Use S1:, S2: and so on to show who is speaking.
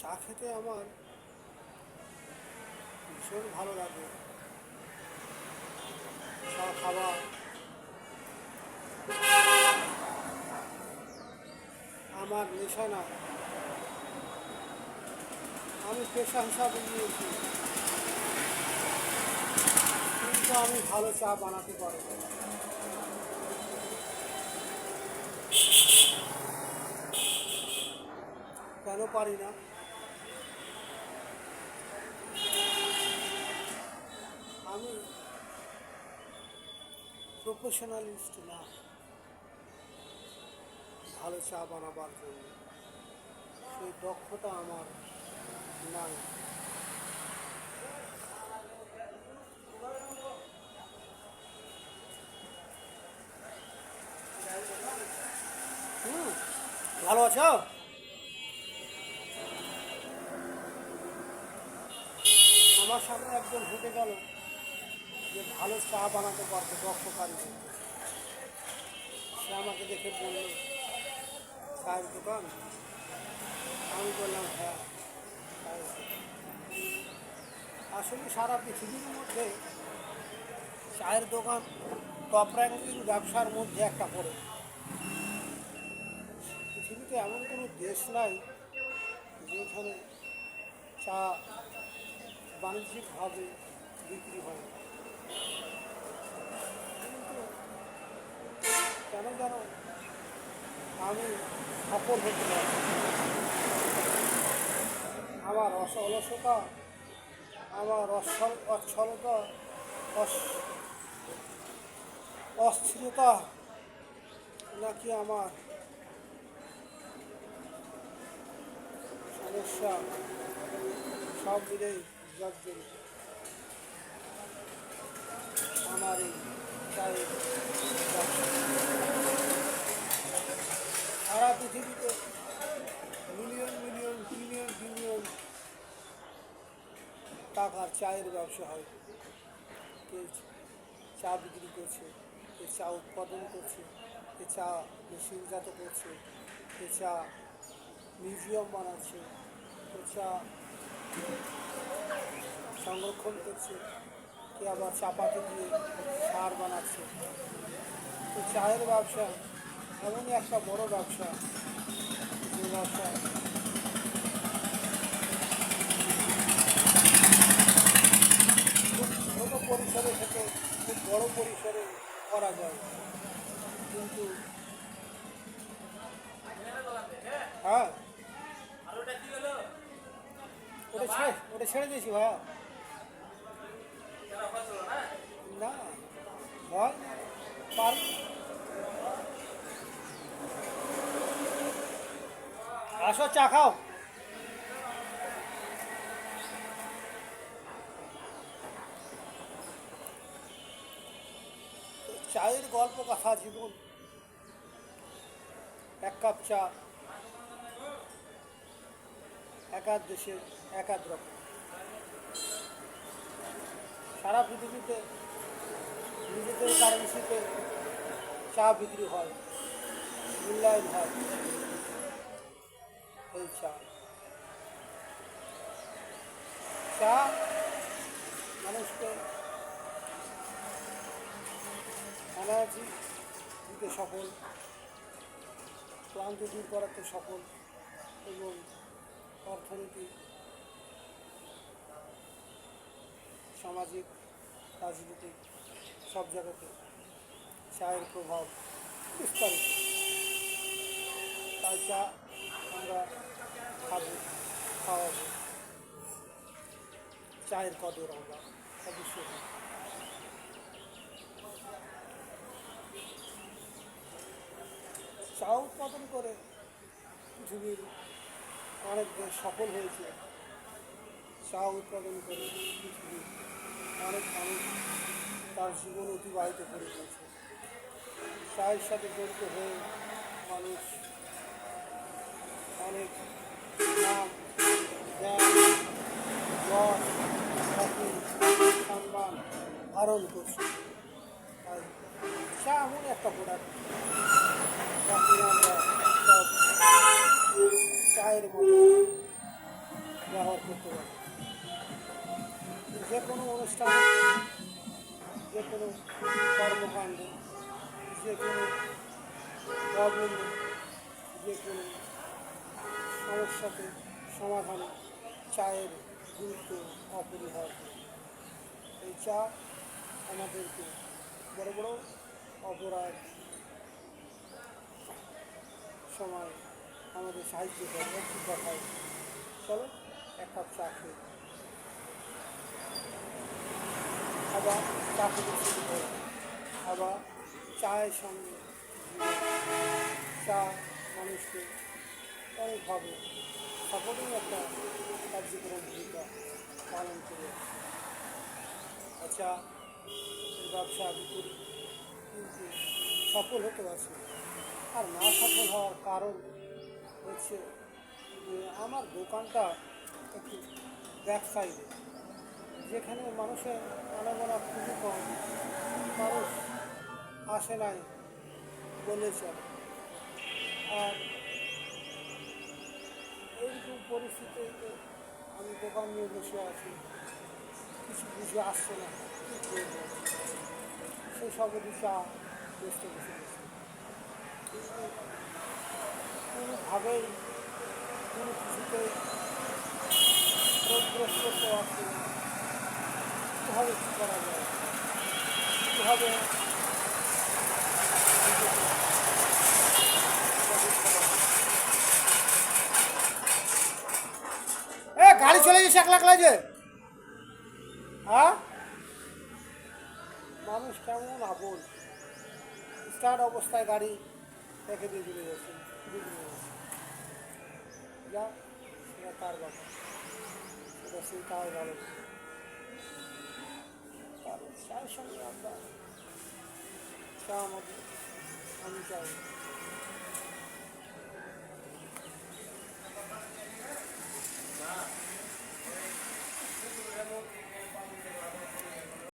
S1: চা খেতে আমার ভীষণ ভালো লাগে। চা খাওয়া আমার নেশা না, আমি পেশা হিসাবে নিয়েছি, কিন্তু আমি ভালো চা বানাতে পারি। কেন পারি না? আমি প্রফেশনালিস্ট না ভালো চা বানাবার জন্য, সেই দক্ষতা আমার নাই। হুম, ভালো আছো? আমার সামনে একজন হেঁটে গেল যে ভালো চা বানাতে পারবে, দক্ষ কারিগর। সে আমাকে দেখে বলল, চায়ের দোকান? আমি বললাম হ্যাঁ, চায়ের দোকান। আসলে সারা পৃথিবীর মধ্যে চায়ের দোকান টপ র্যাঙ্কিং ব্যবসার মধ্যে একটা পড়ে। পৃথিবীতে এমন কোনো দেশ নাই যেখানে চা বাণিজ্যিকভাবে বিক্রি হয় না। কিন্তু কেন যেন আমি সফল হতে পারি। আমার অলসতা, আমার অচ্ছলতা, অস্থিরতা, নাকি আমার সমস্যা, সব মিলেই জর্জরিত আমার এই চায়ের ব্যবসা। সারা পৃথিবীতে মিলিয়ন মিলিয়ন বিলিয়ন বিলিয়ন টাকার চায়ের ব্যবসা হয়। কেউ চা বিক্রি করছে, কেউ চা উৎপাদন করছে, কেউ চা মেশিনজাত করছে, কেউ চা মিউজিয়াম বানাচ্ছে, কেউ চা সংরক্ষণ করছে, কেউ আবার চা পাতি দিয়ে সার বানাচ্ছে। তো চায়ের ব্যবসা এমনই একটা বড় ব্যবসা, যে ব্যবসা খুব ছোট পরিসরে থেকে খুব বড় পরিসরে করা যায়। কিন্তু হ্যাঁ, ওটা ছেড়ে দিয়েছি ভাইয়া। না, হয় পারি। আসো চা খাও। চায়ের গল্প কথা জীবন। এক কাপ চা এক এক দেশে এক এক রকম। সারা পৃথিবীতে নিজেদের কারেন্সিতে চা বিক্রি হয়, মূল্যায়ন হয়। এই চা চা মানুষকে এনার্জি দিতে সফল, ক্লান্ত দূর করাতে সফল, এবং অর্থনীতি, সামাজিক, রাজনীতিক সব জায়গাতে চায়ের প্রভাব বিস্তারিত। তাই চা আমরা খাবো, খাওয়াবো, চায়ের কদর আমরা অবশ্যই। চা উৎপাদন করে পৃথিবীর অনেক দেশ সফল হয়েছে। চা উৎপাদন করে পৃথিবীর অনেক মানুষ তার জীবন অতিবাহিত করে দিয়েছে। চায়ের সাথে জড়িত হয়ে মানুষ অনেক নাম, জ্ঞান, যশ, খ্যাতি, সম্মান ধারণ করছে। তাই চা এমন একটা প্রোডাক্ট, যাকে আমরা সব চায়ের মতো ব্যবহার করতে পারে। যে কোনো অনুষ্ঠানে, যে কোনো কর্মকাণ্ডে, যে কোনো প্রবলেমে, যে কোনো সমস্যাতে সমাধানে চায়ের গুরুত্ব অপরিহার্য। এই চা আমাদেরকে বড় বড় অপরাধ সময় আমাদের সাহায্য করে। একটু দেখায়, চলো এক কাপ চা খেয়ে, আবার চা খেতে শুরু করে, আবার চায়ের সঙ্গে চা মানুষকে অনেকভাবে সাপোর্টিং একটা কার্যক্রম ভূমিকা পালন করে। আচ্ছা, এই ব্যবসা আমি করি, কিন্তু সফল হতে পারছি না। আর না সফল হওয়ার কারণ হচ্ছে যে আমার দোকানটা একটু ব্যাক সাইডে, যেখানে মানুষের আনাগোনা খুবই কম, মানুষ আসে নাই বলে চলে। আর এইরকম পরিস্থিতিতে আমি দোকান নিয়ে বসে আছি, কিছু বুঝে আসছে না কী করবো। সেই সবেরই চা বেচতে বসে গেছে, কিন্তু কোনোভাবেই কোনো কিছুতেই প্রোগ্রেস করতে পারছি না। কীভাবে কী করা যায়, কীভাবে গাড়ি চলে গেছে 1 লাখ লাগে। হ্যাঁ, মানুষ কেমন আবল, স্টার্ট অবস্থায় গাড়ি রেখে দিয়ে চলে যাচ্ছে, যা সেটা তার ব্যাপার, সেটা সেই তার ভালো। তার চায়ের সঙ্গে আমরা চা আমাদের, আমি চাই